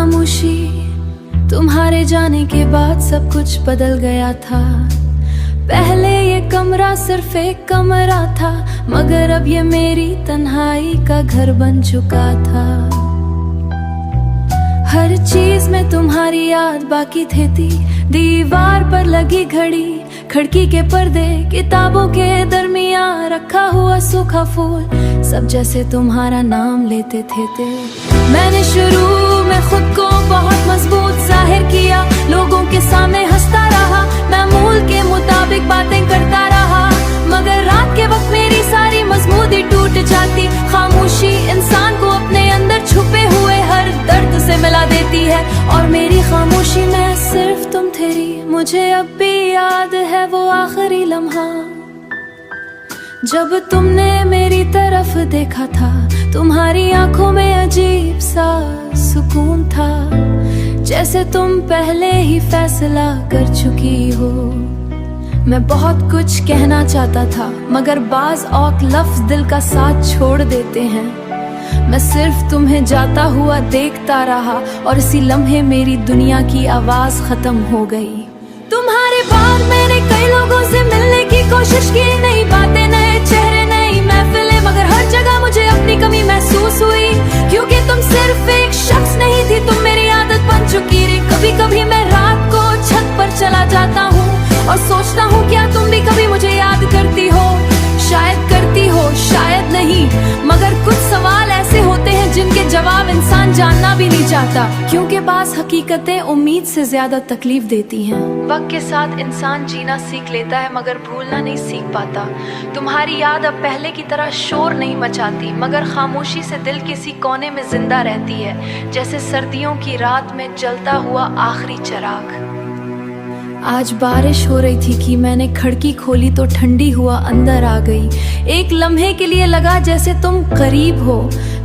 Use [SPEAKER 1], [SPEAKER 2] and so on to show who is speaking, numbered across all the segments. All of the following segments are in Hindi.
[SPEAKER 1] खामोशी, तुम्हारे जाने के बाद सब कुछ बदल गया था। पहले ये कमरा सिर्फ एक कमरा था, मगर अब ये मेरी तन्हाई का घर बन चुका था। हर चीज में तुम्हारी याद बाकी थी, दीवार पर लगी घड़ी, खिड़की के पर्दे, किताबों के दरमियां रखा हुआ सूखा फूल, सब जैसे तुम्हारा नाम लेते थे। मैंने शुरू में खुद को बहुत मजबूत जाहिर किया, लोगों के सामने हंसता रहा, मामूल के मुताबिक बातें करता रहा, मगर रात के वक्त मेरी सारी मजबूती टूट जाती। खामोशी इंसान को अपने अंदर छुपे हुए हर दर्द से मिला देती है, और मेरी खामोशी में सिर्फ तुम थी। मुझे अब भी याद है वो आखिरी लम्हा जब तुमने मेरी तरफ देखा था, तुम्हारी आंखों में अजीब सा सुकून था, जैसे तुम पहले ही फैसला कर चुकी हो। मैं बहुत कुछ कहना चाहता था, मगर बाज औक लफ्ज दिल का साथ छोड़ देते हैं। मैं सिर्फ तुम्हें जाता हुआ देखता रहा, और इसी लम्हे मेरी दुनिया की आवाज खत्म हो गई। तुम्हारे बाद मैंने कई लोगों से मिलने की कोशिश की, नई बातें, नए चेहरे, नई महफिलें, मगर हर जगह मुझे अपनी कमी महसूस हुई, क्योंकि तुम सिर्फ एक शख्स नहीं थी, तुम मेरी आदत बन चुकी रही। कभी कभी मैं रात को छत पर चला जाता हूँ और सोचता हूँ क्या तुम भी कभी मुझे याद करती हो। शायद करती हो, शायद नहीं, मगर कुछ सवाल ऐसे होते हैं जिनके जवाब इंसान जानना भी नहीं चाहता, क्योंकि बास हकीकतें उम्मीद से ज्यादा तकलीफ देती हैं। वक्त के साथ इंसान जीना सीख लेता है, मगर भूलना नहीं सीख पाता। तुम्हारी याद अब पहले की तरह शोर नहीं मचाती, मगर खामोशी से दिल किसी कोने में जिंदा रहती है, जैसे सर्दियों की रात में जलता हुआ आखिरी चिराग। आज बारिश हो रही थी कि मैंने खिड़की खोली तो ठंडी हुआ अंदर आ गई। एक लम्हे के लिए लगा जैसे तुम करीब हो।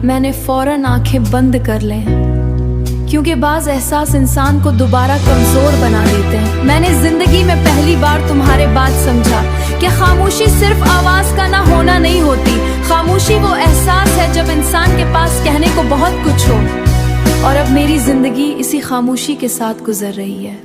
[SPEAKER 1] मैंने फौरन आंखें बंद कर लें, क्योंकि बाज एहसास इंसान को दोबारा कमजोर बना देते हैं। मैंने जिंदगी में पहली बार तुम्हारे बात समझा कि खामोशी सिर्फ आवाज का ना होना नहीं होती। खामोशी वो एहसास है जब इंसान के पास कहने को बहुत कुछ हो, और अब मेरी जिंदगी इसी खामोशी के साथ गुजर रही है।